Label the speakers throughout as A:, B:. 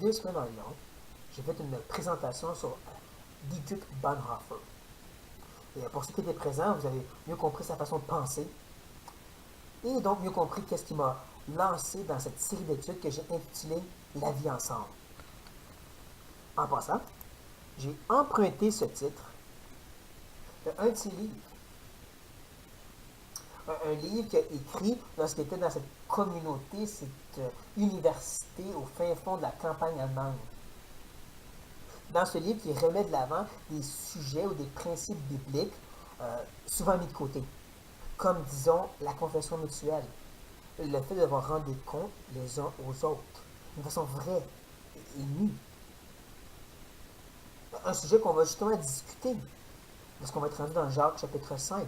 A: 2 semaines environ, j'ai fait une présentation sur Dietrich Bonhoeffer. Et pour ceux qui étaient présents, vous avez mieux compris sa façon de penser et donc mieux compris qu'est-ce qui m'a lancé dans cette série d'études que j'ai intitulée La vie ensemble. En passant, j'ai emprunté ce titre d'un de ses livres. Un livre qu'il a écrit lorsqu'il était dans cette communauté, cette université au fin fond de la campagne allemande. Dans ce livre, il remet de l'avant des sujets ou des principes bibliques souvent mis de côté, comme, disons, la confession mutuelle, le fait de devoir rendre des comptes les uns aux autres, d'une façon vraie et nue. Un sujet qu'on va justement discuter, parce qu'on va être rendu dans Jacques chapitre 5.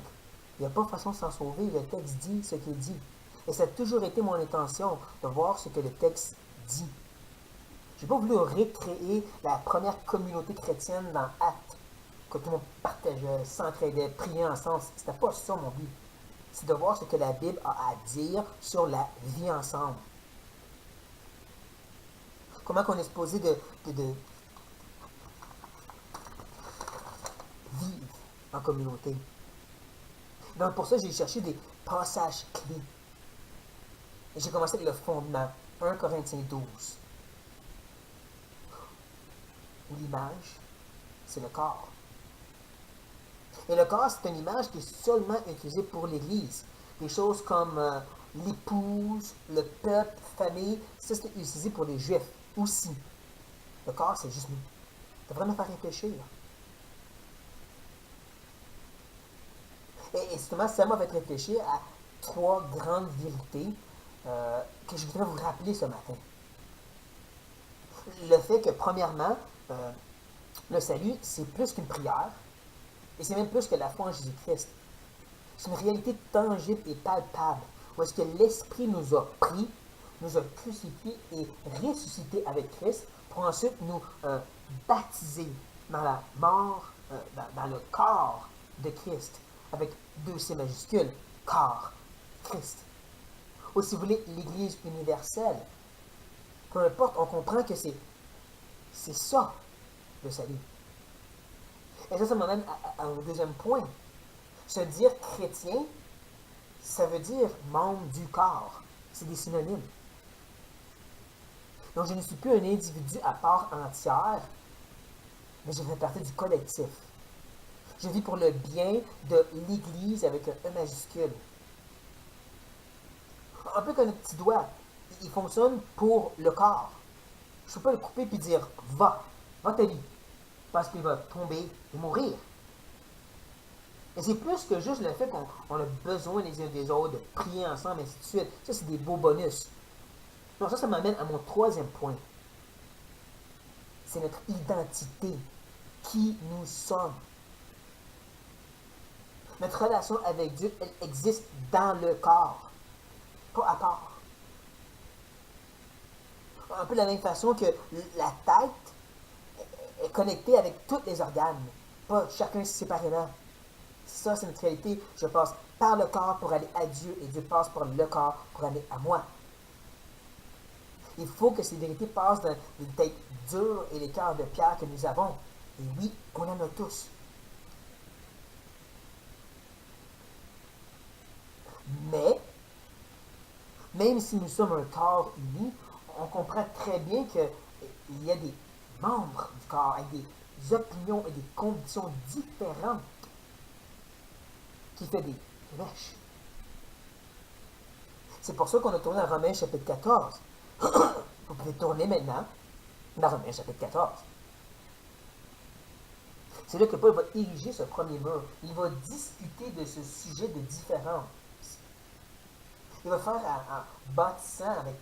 A: Il n'y a pas façon de s'en sauver, le texte dit ce qu'il dit. Et ça a toujours été mon intention de voir ce que le texte dit. Je n'ai pas voulu recréer la première communauté chrétienne dans Actes, que tout le monde partageait, s'entraidait, priait ensemble. C'était pas ça mon but. C'est de voir ce que la Bible a à dire sur la vie ensemble. Comment on est supposé de vivre en communauté. Donc pour ça, j'ai cherché des passages clés. Et j'ai commencé avec le fondement, 1 Corinthiens 12. Où l'image, c'est le corps. Et le corps, c'est une image qui est seulement utilisée pour l'Église. Des choses comme l'épouse, le peuple, famille, ça c'est utilisé pour les Juifs aussi. Le corps, c'est juste nous. Ça devrait nous faire réfléchir. Et justement, ça m'a fait réfléchir à 3 grandes vérités que je voudrais vous rappeler ce matin. Le fait que, premièrement, le salut, c'est plus qu'une prière, et c'est même plus que la foi en Jésus-Christ. C'est une réalité tangible et palpable, où est-ce que l'Esprit nous a pris, nous a crucifiés et ressuscités avec Christ, pour ensuite nous baptiser dans la mort, dans le corps de Christ, avec 2C majuscules, corps, Christ. Ou si vous voulez, l'Église universelle. Peu importe, on comprend que c'est ça, le salut. Et ça m'amène à un deuxième point. Se dire chrétien, ça veut dire membre du corps. C'est des synonymes. Donc je ne suis plus un individu à part entière, mais je fais partie du collectif. Je vis pour le bien de l'Église avec un E majuscule. Un peu comme un petit doigt. Il fonctionne pour le corps. Je ne peux pas le couper et dire va ta vie. Parce qu'il va tomber et mourir. Et c'est plus que juste le fait qu'on a besoin les uns des autres, de prier ensemble, et ainsi de suite. Ça, c'est des beaux bonus. Donc ça m'amène à mon troisième point. C'est notre identité. Qui nous sommes. Notre relation avec Dieu, elle existe dans le corps, pas à part. Un peu de la même façon que la tête est connectée avec tous les organes, pas chacun séparément. Ça, c'est notre réalité. Je passe par le corps pour aller à Dieu et Dieu passe par le corps pour aller à moi. Il faut que ces vérités passent dans les têtes dures et les cœurs de pierre que nous avons. Et oui, on en a tous. Mais, même si nous sommes un corps uni, on comprend très bien qu'il y a des membres du corps avec des opinions et des convictions différentes qui fait des mèches. C'est pour ça qu'on a tourné dans Romains chapitre 14. Vous pouvez tourner maintenant dans Romains chapitre 14. C'est là que Paul va ériger ce premier mur. Il va discuter de ce sujet de différence. Il va faire en bâtissant avec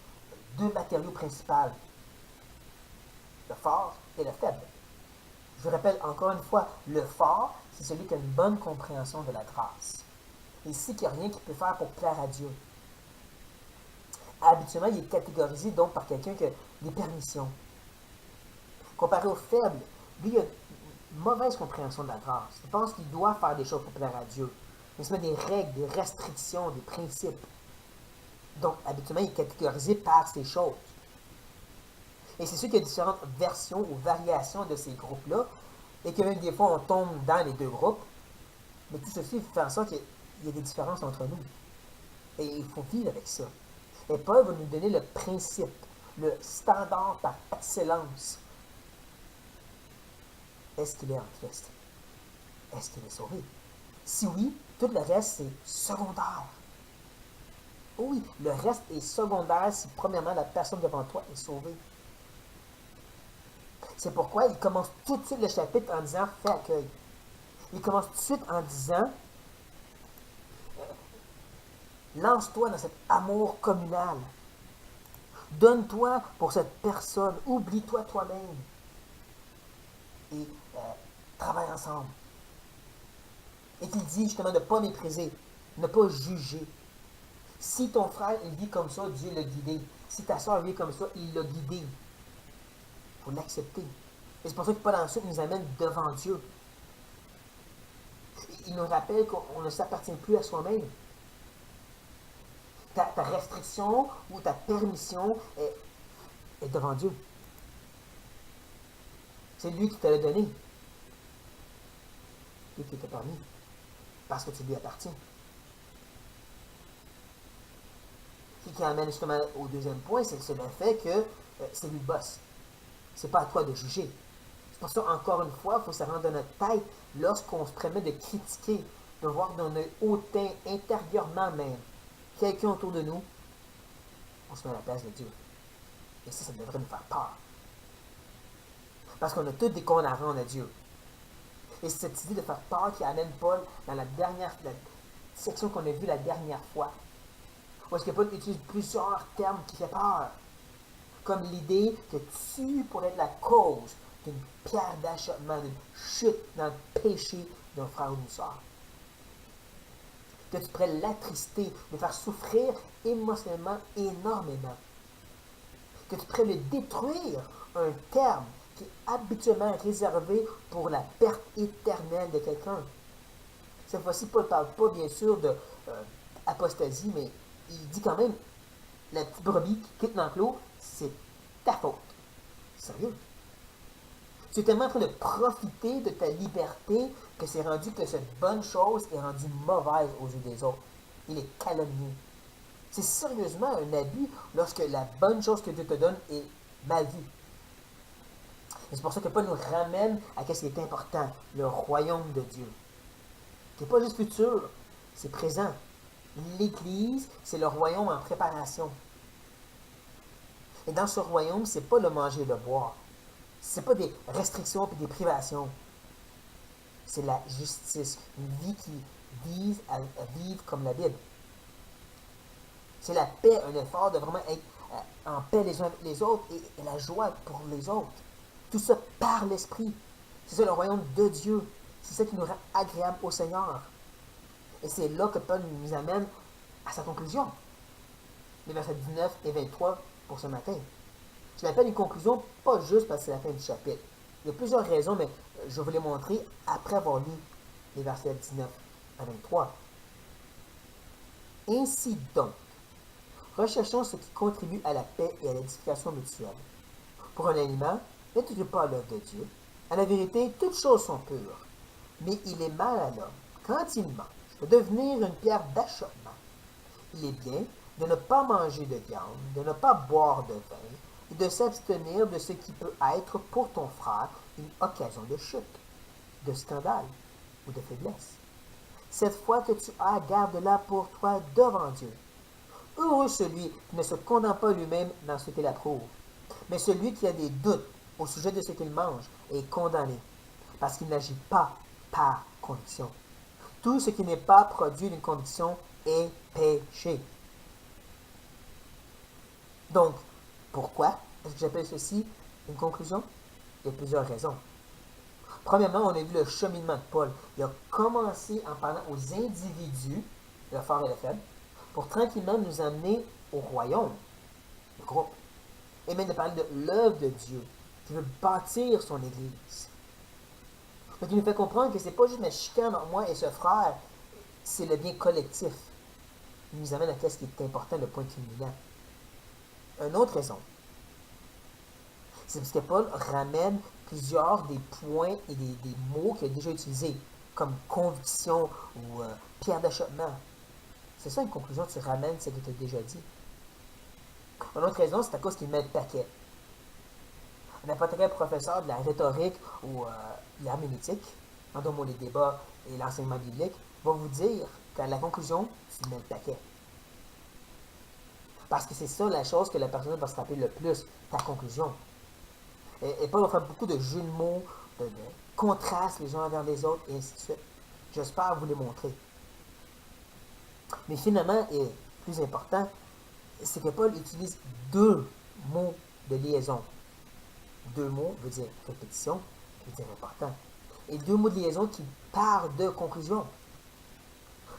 A: 2 matériaux principaux. Le fort et le faible. Je vous rappelle encore une fois, le fort, c'est celui qui a une bonne compréhension de la grâce. Et c'est qu'il n'y a rien qu'il peut faire pour plaire à Dieu. Habituellement, il est catégorisé donc par quelqu'un qui a des permissions. Comparé au faible, lui, il a une mauvaise compréhension de la grâce. Il pense qu'il doit faire des choses pour plaire à Dieu. Il se met des règles, des restrictions, des principes. Donc, habituellement, il est catégorisé par ces choses. Et c'est sûr qu'il y a différentes versions ou variations de ces groupes-là, et que même des fois on tombe dans les deux groupes, mais tout ceci fait en sorte qu'il y a des différences entre nous. Et il faut vivre avec ça. Et Paul va nous donner le principe, le standard par excellence. Est-ce qu'il est en Christ? Est-ce qu'il est sauvé? Si oui, tout le reste, c'est secondaire. Oui, le reste est secondaire si premièrement la personne devant toi est sauvée. C'est pourquoi il commence tout de suite le chapitre en disant fais accueil. Il commence tout de suite en disant lance-toi dans cet amour communal. Donne-toi pour cette personne. Oublie-toi toi-même. Et travaille ensemble. Et qu'il dit justement de ne pas mépriser, ne pas juger. Si ton frère il vit comme ça, Dieu l'a guidé. Si ta soeur vit comme ça, il l'a guidé. Il faut l'accepter. Et c'est pour ça que Paul ensuite nous amène devant Dieu. Il nous rappelle qu'on ne s'appartient plus à soi-même. Ta restriction ou ta permission est devant Dieu. C'est lui qui te l'a donné. Lui qui t'a permis. Parce que tu lui appartiens. Ce qui amène justement au deuxième point, c'est le fait que c'est lui le boss. C'est pas à toi de juger. C'est pour ça, encore une fois, il faut se rendre dans notre tête lorsqu'on se permet de critiquer, de voir d'un œil hautain, intérieurement même, quelqu'un autour de nous, on se met à la place de Dieu. Et ça devrait nous faire peur. Parce qu'on a tous des comptes à rendre à Dieu. Et c'est cette idée de faire peur qui amène Paul dans la section qu'on a vue la dernière fois. Où est-ce que Paul utilise plusieurs termes qui font peur. Comme l'idée que tu pourrais être la cause d'une pierre d'achoppement, d'une chute dans le péché d'un frère ou d'une soeur. Que tu pourrais l'attrister, le faire souffrir émotionnellement énormément. Que tu pourrais le détruire, un terme qui est habituellement réservé pour la perte éternelle de quelqu'un. Cette fois-ci, Paul ne parle pas bien sûr de apostasie, mais il dit quand même, la petite brebis qui quitte l'enclos, c'est ta faute. Sérieux? Tu es tellement en train de profiter de ta liberté que c'est rendu que cette bonne chose est rendue mauvaise aux yeux des autres. Il est calomnié. C'est sérieusement un abus lorsque la bonne chose que Dieu te donne est mal vue. Et c'est pour ça que Paul nous ramène à ce qui est important, le royaume de Dieu. Qui n'est pas juste futur, c'est présent. L'Église, c'est le royaume en préparation. Et dans ce royaume, c'est pas le manger et le boire. C'est pas des restrictions et des privations. C'est la justice. Une vie qui vise à vivre comme la Bible. C'est la paix, un effort de vraiment être en paix les uns avec les autres et la joie pour les autres. Tout ça par l'Esprit. C'est ça le royaume de Dieu. C'est ça qui nous rend agréable au Seigneur. Et c'est là que Paul nous amène à sa conclusion. Les versets 19 et 23 pour ce matin. Je l'appelle une conclusion, pas juste parce que c'est la fin du chapitre. Il y a plusieurs raisons, mais je vais vous les montrer après avoir lu les versets 19 à 23. Ainsi donc, recherchons ce qui contribue à la paix et à l'édification mutuelle. Pour un aliment, n'êtes-vous pas à l'œuvre de Dieu? À la vérité, toutes choses sont pures. Mais il est mal à l'homme, quand il mange, de devenir une pierre d'achoppement. Il est bien de ne pas manger de viande, de ne pas boire de vin, et de s'abstenir de ce qui peut être pour ton frère une occasion de chute, de scandale ou de faiblesse. Cette fois que tu as, garde-la pour toi devant Dieu. Heureux celui qui ne se condamne pas lui-même dans ce qu'il approuve, mais celui qui a des doutes au sujet de ce qu'il mange est condamné, parce qu'il n'agit pas par conviction. Tout ce qui n'est pas produit d'une conviction est péché. Donc, pourquoi est-ce que j'appelle ceci une conclusion? Il y a plusieurs raisons. Premièrement, on a vu le cheminement de Paul. Il a commencé en parlant aux individus, le fort et le faible, pour tranquillement nous amener au royaume, le groupe, et même de parler de l'œuvre de Dieu, qui veut bâtir son Église. Donc, il nous fait comprendre que ce n'est pas juste ma chicane entre moi et ce frère, c'est le bien collectif. Il nous amène à ce qui est important, le point culminant. Une autre raison. C'est parce que Paul ramène plusieurs des points et des mots qu'il a déjà utilisés, comme conviction ou pierre d'achoppement. C'est ça une conclusion, tu ramènes ce que tu as déjà dit. Une autre raison, c'est à cause qu'il met le paquet. N'importe quel professeur de la rhétorique ou l'herméneutique, en les débats et l'enseignement biblique, va vous dire qu'à la conclusion, tu mets le paquet. Parce que c'est ça la chose que la personne va se taper le plus, ta conclusion. Et Paul va faire beaucoup de jeux de mots, de contrastes les uns envers les autres, et ainsi de suite. J'espère vous les montrer. Mais finalement, et plus important, c'est que Paul utilise deux mots de liaison. Deux mots veut dire répétition, veut dire important. Et deux mots de liaison qui parlent de conclusion.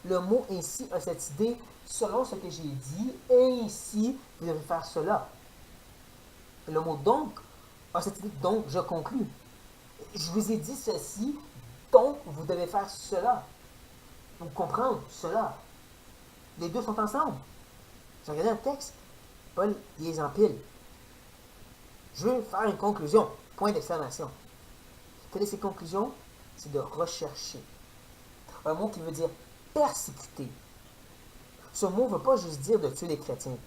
A: Le mot ainsi a cette idée, selon ce que j'ai dit, ainsi vous devez faire cela. Le mot donc a cette idée, donc je conclus. Je vous ai dit ceci, donc vous devez faire cela. Vous comprenez cela. Les deux sont ensemble. J'ai regardé un texte, Paul les empile. Je veux faire une conclusion. Point d'exclamation. Quelle est cette conclusion? C'est de rechercher. Un mot qui veut dire persécuter. Ce mot ne veut pas juste dire de tuer les chrétiens.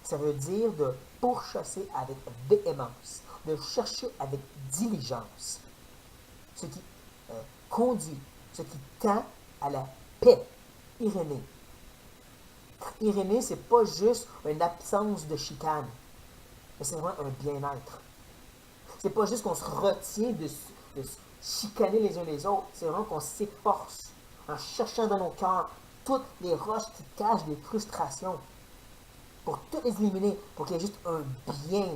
A: Ça veut dire de pourchasser avec véhémence, de chercher avec diligence. Ce qui conduit, ce qui tend à la paix. Irénée. Irénée, c'est pas juste une absence de chicane, mais c'est vraiment un bien-être. C'est pas juste qu'on se retient de chicaner les uns les autres, c'est vraiment qu'on s'efforce en cherchant dans nos cœurs toutes les roches qui cachent des frustrations pour toutes les éliminer, pour qu'il y ait juste un bien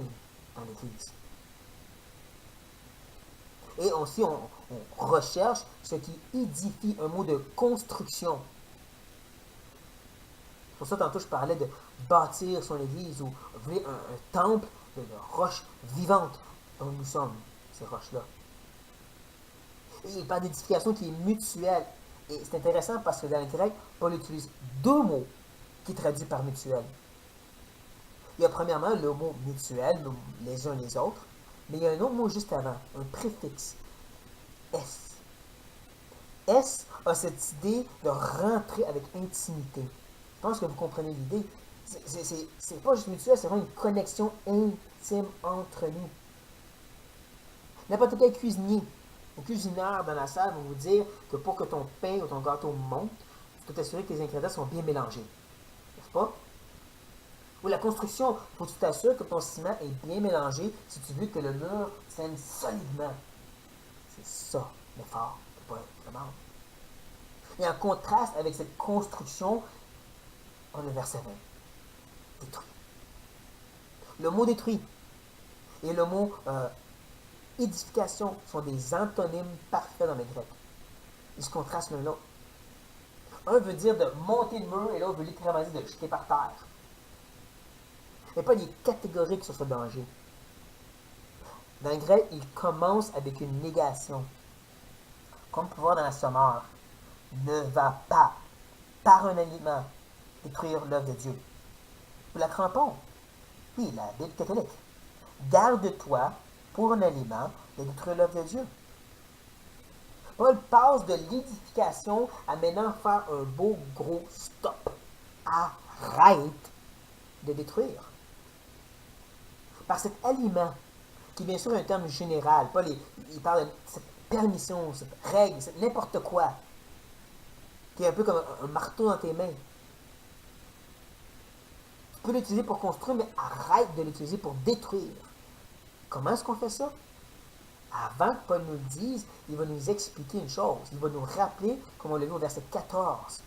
A: dans l'Église. Et aussi, on recherche ce qui édifie, un mot de construction. C'est pour ça, tantôt, je parlais de bâtir son Église ou voulez un temple de roches vivantes dont nous sommes, ces roches-là. Et il parle d'édification qui est mutuelle. Et c'est intéressant parce que dans le grec, Paul utilise deux mots qui traduisent par mutuel. Il y a premièrement le mot mutuel, les uns les autres, mais il y a un autre mot juste avant, un préfixe, S. S a cette idée de rentrer avec intimité. Je pense que vous comprenez l'idée. C'est pas juste mutuel, c'est vraiment une connexion intime entre nous. N'importe quel cuisinier ou cuisineur dans la salle va vous dire que pour que ton pain ou ton gâteau monte, tu dois t'assurer que les ingrédients sont bien mélangés. N'est-ce pas? Ou la construction, il faut que tu t'assures que ton ciment est bien mélangé si tu veux que le mur tienne solidement. C'est ça l'effort que Paul demande. Et en contraste avec cette construction, on a le verset 20. Détruit. Le mot détruit et le mot édification sont des antonymes parfaits dans le grec. Ils se contrastent l'un l'autre. Un veut dire de monter le mur et l'autre veut littéralement dire de le jeter par terre. Il n'y a pas des catégoriques sur ce danger. Dans le grec, il commence avec une négation. Comme on peut voir dans la sommaire, ne va pas, par un aliment, détruire l'œuvre de Dieu. Ou la crampon. Oui, la Bible catholique. Garde-toi, pour un aliment, de détruire l'œuvre de Dieu. Paul passe de l'édification à maintenant faire un beau gros stop. Arrête de détruire. Par cet aliment, qui est bien sûr un terme général, Paul il parle de cette permission, cette règle, c'est n'importe quoi, qui est un peu comme un marteau dans tes mains. Tu peux l'utiliser pour construire, mais arrête de l'utiliser pour détruire. Comment est-ce qu'on fait ça? Avant que Paul nous le dise, il va nous expliquer une chose. Il va nous rappeler, comme on l'a vu au verset 14.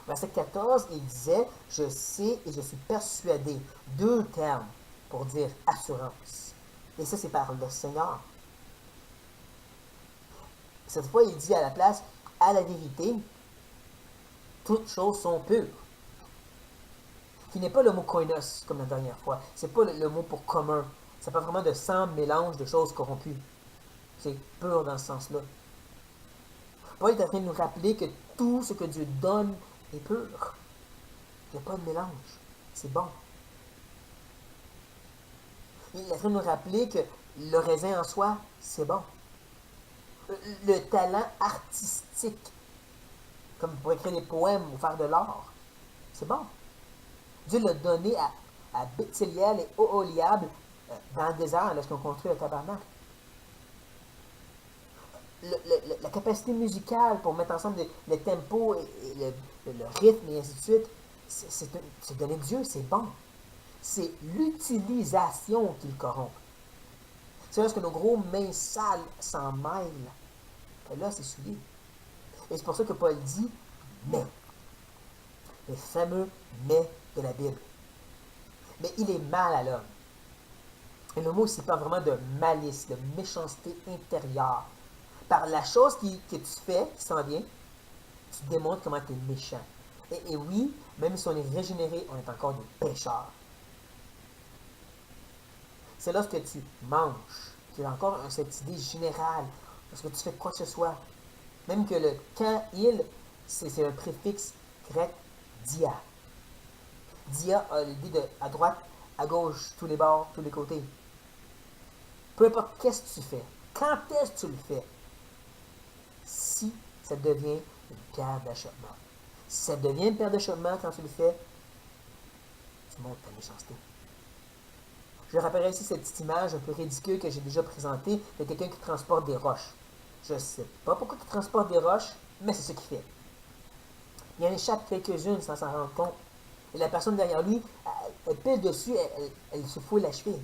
A: Au verset 14, il disait « Je sais et je suis persuadé ». Deux termes pour dire assurance. Et ça, c'est par le Seigneur. Cette fois, il dit à la place « À la vérité, toutes choses sont pures ». Qui n'est pas le mot koinos, comme la dernière fois. C'est pas le mot pour commun. Ça pas vraiment de sang mélange de choses corrompues. C'est pur dans ce sens-là. Paul est en train de nous rappeler que tout ce que Dieu donne est pur. Il n'y a pas de mélange. C'est bon. Il est en train de nous rappeler que le raisin en soi, c'est bon. Le talent artistique, comme pour écrire des poèmes ou faire de l'art, c'est bon. Dieu l'a donné à Béthéliel et Oholiab dans le désert lorsqu'on construit le tabernacle. La capacité musicale pour mettre ensemble le tempo et le rythme et ainsi de suite, c'est donné de Dieu, c'est bon. C'est l'utilisation qui le corrompt. C'est lorsque nos gros mains sales s'en mêlent, que là, c'est souillé. Et c'est pour ça que Paul dit mais, le fameux mais de la Bible. Mais il est mal à l'homme. Et le mot ici parle vraiment de malice, de méchanceté intérieure. Par la chose que tu fais, qui s'en vient, tu démontres comment tu es méchant. Et oui, même si on est régénéré, on est encore des pécheurs. C'est lorsque tu manges, qu'il y a encore cette idée générale, lorsque tu fais quoi que ce soit. Même que le quand il, c'est un préfixe grec dia. Dia a l'idée de à droite, à gauche, tous les bords, tous les côtés. Peu importe qu'est-ce que tu fais, quand est-ce que tu le fais, si ça devient une pierre d'achoppement. Si ça devient une pierre d'achoppement quand tu le fais, tu montres ta méchanceté. Je rappellerai ici cette petite image un peu ridicule que j'ai déjà présentée de quelqu'un qui transporte des roches. Je ne sais pas pourquoi il transporte des roches, mais c'est ce qu'il fait. Il en échappe quelques-unes sans s'en rendre compte. Et la personne derrière lui, elle pile dessus, elle se fout la cheville.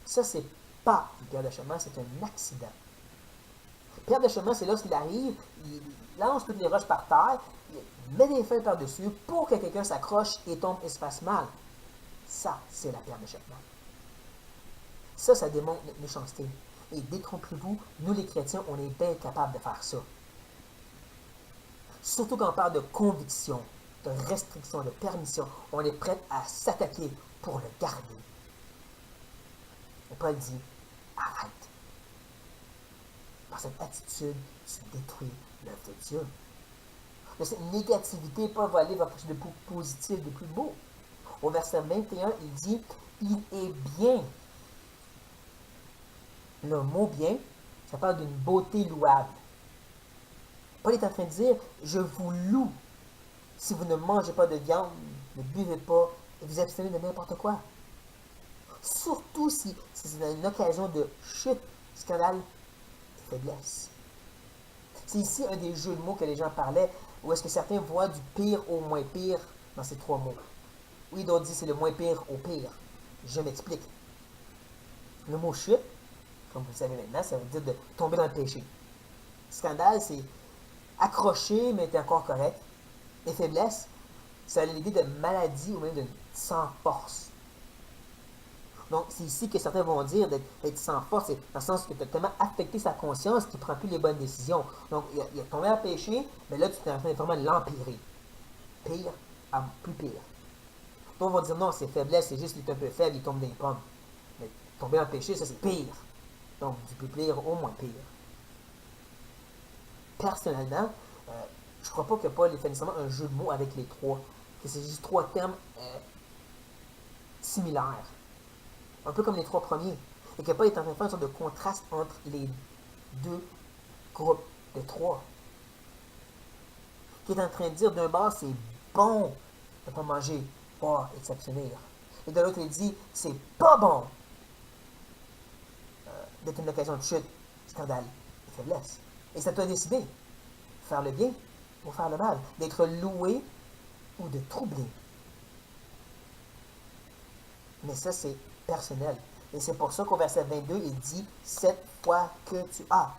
A: Ça, c'est pas une pierre d'achoppement, c'est un accident. Pierre d'achoppement, c'est lorsqu'il arrive, il lance toutes les roches par terre, il met des feuilles par-dessus pour que quelqu'un s'accroche et tombe et se fasse mal. Ça, c'est la pierre d'achoppement. Ça démontre notre méchanceté. Et détrompez-vous, nous les chrétiens, on est bien capables de faire ça. Surtout quand on parle de conviction, de restriction, de permission, on est prêt à s'attaquer pour le garder. Et Paul dit, arrête. Par cette attitude, tu détruis l'œuvre de Dieu. De cette négativité, Paul va aller vers quelque chose de plus positif, de plus beau. Au verset 21, il dit, il est bien. Le mot bien, ça parle d'une beauté louable. Paul est en train de dire, je vous loue. Si vous ne mangez pas de viande, ne buvez pas, et vous abstenez de n'importe quoi. Surtout si c'est une occasion de chute, scandale et faiblesse. C'est ici un des jeux de mots que les gens parlaient, où est-ce que certains voient du pire au moins pire dans ces trois mots. Oui, d'autres disent c'est le moins pire au pire. Je m'explique. Le mot chute, comme vous le savez maintenant, ça veut dire de tomber dans le péché. Scandale, c'est accroché, mais t'es encore correct. Et faiblesse, ça a l'idée de maladie ou même de sans force. Donc, c'est ici que certains vont dire d'être sans force, c'est dans le sens que tu as tellement affecté sa conscience qu'il ne prend plus les bonnes décisions. Donc, il a tombé en péché, mais là, tu es en train de vraiment l'empirer. Pire à plus pire. D'autres vont dire non, c'est faiblesse, c'est juste qu'il est un peu faible, il tombe dans les pommes. Mais tomber en péché, ça c'est pire. Donc, du plus pire au moins pire. Personnellement, je ne crois pas que Paul ait fait nécessairement un jeu de mots avec les trois. Que c'est juste trois termes similaires. Un peu comme les trois premiers. Et que Paul est en train de faire une sorte de contraste entre les deux groupes de trois. Qui est en train de dire d'un bord, c'est bon de ne pas manger, boire et de s'abstenir. Et de l'autre, il dit, c'est pas bon d'être une occasion de chute, scandale et faiblesse. Et ça t'a décidé. Faire le bien ou faire le mal. D'être loué ou de troubler. Mais ça, c'est personnel. Et c'est pour ça qu'au verset 22, il dit « cette foi que tu as ».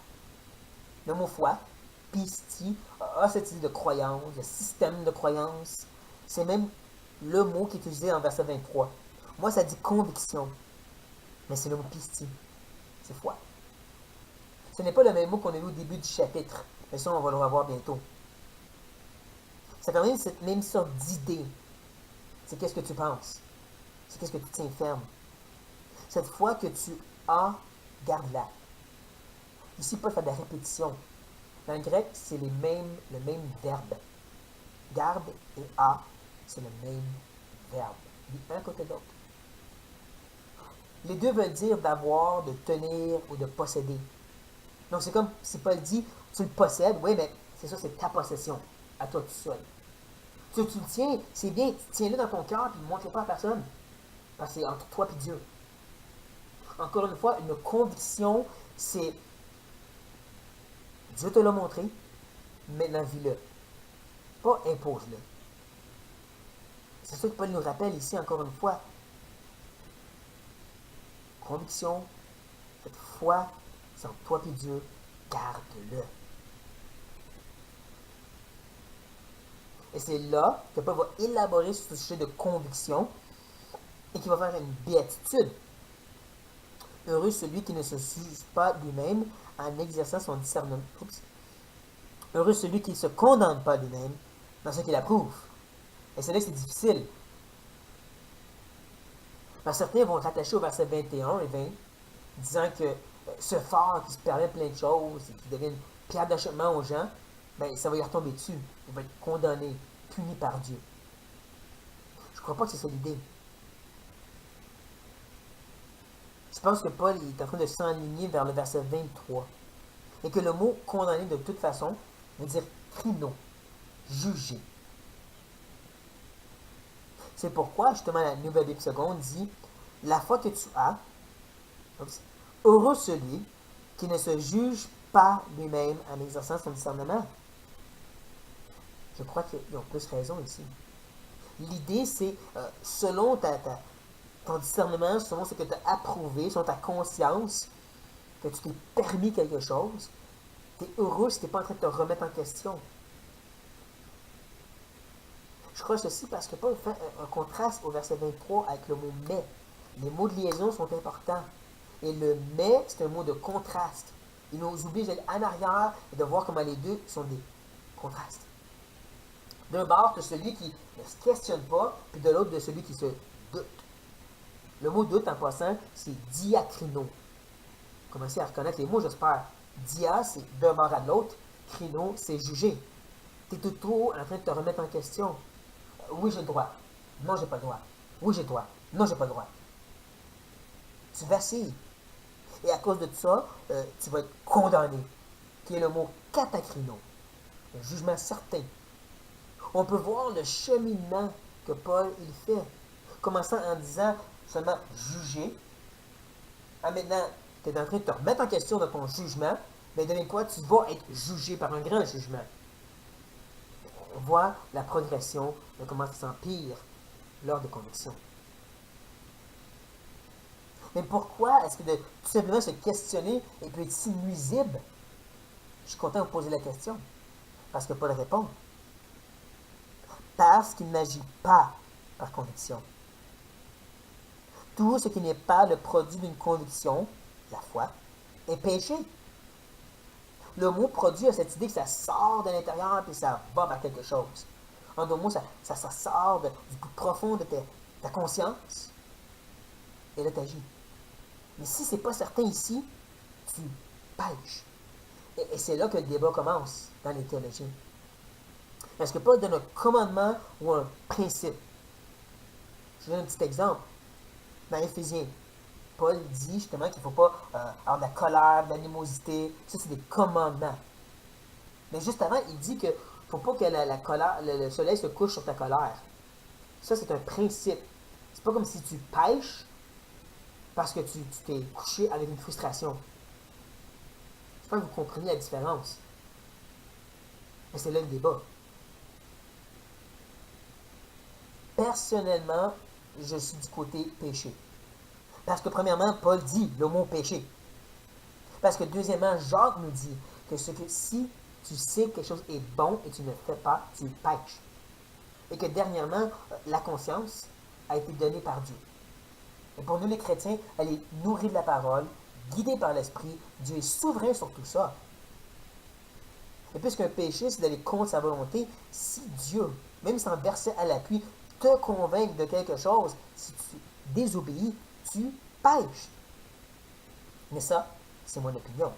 A: Le mot foi, pistis, a cette idée de croyance, de système de croyance. C'est même le mot qui est utilisé en verset 23. Moi, ça dit conviction. Mais c'est le mot pistis. C'est foi. Ce n'est pas le même mot qu'on a eu au début du chapitre. Mais ça, on va le revoir bientôt. Ça permet cette même sorte d'idée. C'est qu'est-ce que tu penses. C'est qu'est-ce que tu tiens ferme. Cette foi que tu as, garde-la. Ici, Paul fait de la répétition. Dans le grec, c'est le même verbe. Garde et a, c'est le même verbe. L'un côté de l'autre. Les deux veulent dire d'avoir, de tenir ou de posséder. Donc c'est comme si Paul dit, tu le possèdes, oui, mais c'est ça, c'est ta possession, à toi tout seul. Tu le tiens, c'est bien, tiens-le dans ton cœur, puis ne montre-le pas à personne. Parce que c'est entre toi et Dieu. Encore une fois, une conviction, c'est Dieu te l'a montré, maintenant vis-le. Pas impose-le. C'est ça que Paul nous rappelle ici encore une fois. Conviction, cette foi, c'est entre toi et Dieu, garde-le. Et c'est là que Paul va élaborer sur ce sujet de conviction et qui va faire une béatitude. Heureux celui qui ne se juge pas lui-même en exerçant son discernement. Oups. Heureux celui qui ne se condamne pas lui-même dans ce qu'il approuve. Et c'est là que c'est difficile. Parce que certains vont rattacher au verset 21 et 20, disant que ce phare qui se permet plein de choses et qui devient une pierre d'achoppement aux gens, ben, ça va lui retomber dessus. Il va être condamné, puni par Dieu. Je ne crois pas que c'est ça l'idée. Je pense que Paul est en train de s'enligner vers le verset 23. Et que le mot condamné de toute façon veut dire crino, juger. C'est pourquoi, justement, la Nouvelle Bible seconde dit la foi que tu as, heureux celui qui ne se juge pas lui-même en exerçant son discernement. Je crois qu'ils ont plus raison ici. L'idée, c'est selon ton discernement, selon ce que tu as approuvé, selon ta conscience, que tu t'es permis quelque chose, tu es heureux si tu n'es pas en train de te remettre en question. Je crois ceci parce que Paul fait un contraste au verset 23 avec le mot mais. Les mots de liaison sont importants. Et le mais, c'est un mot de contraste. Il nous oblige d'aller en arrière et de voir comment les deux sont des contrastes. D'un bord, de celui qui ne se questionne pas, puis de l'autre, de celui qui se doute. Le mot doute, en passant, c'est diacrino. Commencez à reconnaître les mots, j'espère. Dia, c'est d'un bord à l'autre. Crino, c'est juger. Tu es tout en train de te remettre en question. Oui, j'ai le droit. Non, j'ai pas le droit. Oui, j'ai le droit. Non, j'ai pas le droit. Tu vacilles. Et à cause de tout ça, tu vas être condamné. Qui est le mot katakrino. Un jugement certain. On peut voir le cheminement que Paul il fait. Commençant en disant seulement juger. Ah, maintenant, tu es en train de te remettre en question de ton jugement. Mais devine quoi, tu vas être jugé par un grand jugement. On voit la progression de comment ça s'empire lors des convictions. Mais pourquoi est-ce que de tout simplement se questionner et peut être si nuisible? Je suis content de vous poser la question. Parce que Paul répond. Parce qu'il n'agit pas par conviction. Tout ce qui n'est pas le produit d'une conviction, la foi, est péché. Le mot produit a cette idée que ça sort de l'intérieur et ça va vers quelque chose. En d'autres mots, ça sort du plus profond de ta conscience et là, tu agis. Mais si ce n'est pas certain ici, tu pêches. Et c'est là que le débat commence dans les théologiens. Est-ce que Paul donne un commandement ou un principe? Je vous donne un petit exemple. Dans Éphésiens, Paul dit justement qu'il ne faut pas avoir de la colère, de l'animosité. Ça, c'est des commandements. Mais juste avant, il dit qu'il ne faut pas que la colère, le soleil se couche sur ta colère. Ça, c'est un principe. C'est pas comme si tu pêches parce que tu t'es couché avec une frustration. J'espère que vous comprenez la différence. Mais c'est là le débat. Personnellement, je suis du côté péché. Parce que premièrement, Paul dit le mot péché. Parce que deuxièmement, Jacques nous dit que si tu sais que quelque chose est bon et tu ne le fais pas, tu pêches. Et que dernièrement, la conscience a été donnée par Dieu. Et pour nous les chrétiens, elle est nourrie de la parole, guidée par l'Esprit. Dieu est souverain sur tout ça. Et puisqu'un péché, c'est d'aller contre sa volonté, si Dieu, même sans verset à l'appui, te convainc de quelque chose, si tu désobéis, tu pêches. Mais ça, c'est mon opinion.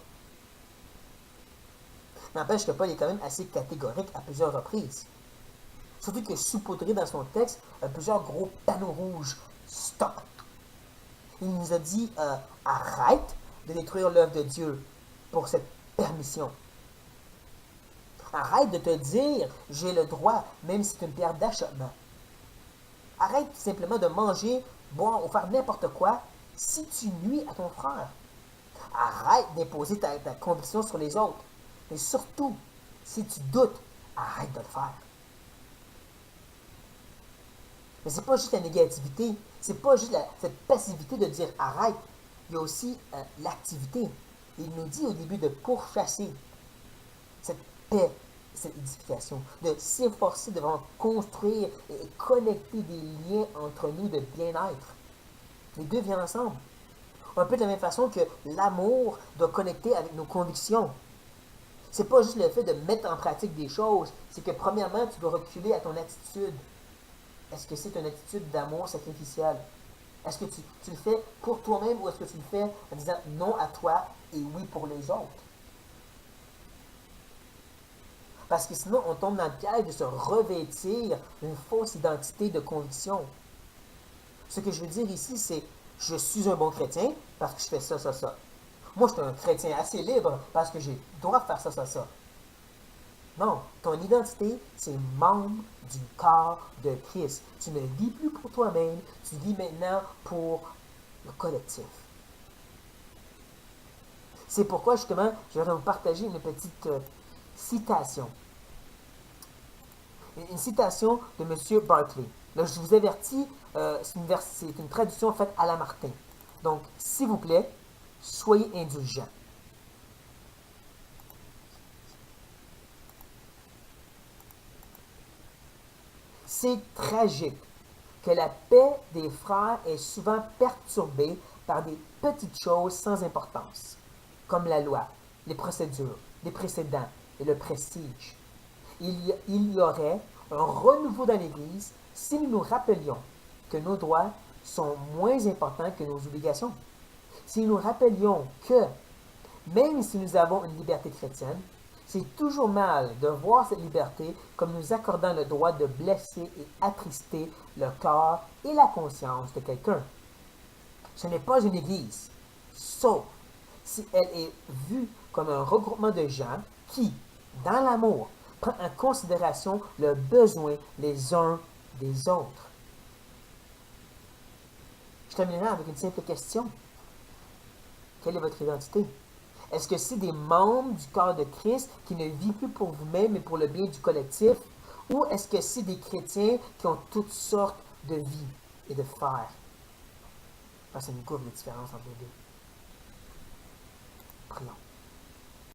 A: N'empêche que Paul est quand même assez catégorique à plusieurs reprises. Surtout qu'il a saupoudré dans son texte plusieurs gros panneaux rouges. Stop! Il nous a dit arrête de détruire l'œuvre de Dieu pour cette permission. Arrête de te dire j'ai le droit, même si c'est une pierre d'achoppement. Arrête simplement de manger, boire ou faire n'importe quoi si tu nuis à ton frère. Arrête d'imposer ta conviction sur les autres. Mais surtout, si tu doutes, arrête de le faire. Mais c'est pas juste la négativité, c'est pas juste cette passivité de dire arrête. Il y a aussi l'activité. Il nous dit au début de pourchasser cette paix, cette édification, de s'efforcer de vraiment construire et connecter des liens entre nous de bien-être. Les deux viennent ensemble. Un peu de la même façon que l'amour doit connecter avec nos convictions. C'est pas juste le fait de mettre en pratique des choses, c'est que premièrement, tu dois reculer à ton attitude. Est-ce que c'est une attitude d'amour sacrificiel? Est-ce que tu le fais pour toi-même ou est-ce que tu le fais en disant non à toi et oui pour les autres? Parce que sinon, on tombe dans le piège de se revêtir d'une fausse identité de conviction. Ce que je veux dire ici, c'est je suis un bon chrétien parce que je fais ça, ça, ça. Moi, je suis un chrétien assez libre parce que j'ai le droit de faire ça, ça, ça. Non, ton identité, c'est membre du corps de Christ. Tu ne vis plus pour toi-même, tu vis maintenant pour le collectif. C'est pourquoi, justement, je vais vous partager une petite citation. Une citation de M. Barclay. Là, je vous avertis, c'est une traduction faite à la Martin. Donc, s'il vous plaît, soyez indulgents. C'est tragique que la paix des frères est souvent perturbée par des petites choses sans importance, comme la loi, les procédures, les précédents et le prestige. Il y aurait un renouveau dans l'Église si nous nous rappelions que nos droits sont moins importants que nos obligations. Si nous nous rappelions que, même si nous avons une liberté chrétienne, c'est toujours mal de voir cette liberté comme nous accordant le droit de blesser et attrister le corps et la conscience de quelqu'un. Ce n'est pas une église, sauf si elle est vue comme un regroupement de gens qui, dans l'amour, prend en considération le besoin les uns des autres. Je terminerai avec une simple question. Quelle est votre identité? Est-ce que c'est des membres du corps de Christ qui ne vivent plus pour vous-même, mais pour le bien du collectif? Ou est-ce que c'est des chrétiens qui ont toutes sortes de vies et de faire? Parce que c'est une courbe de différence entre les deux. Prions.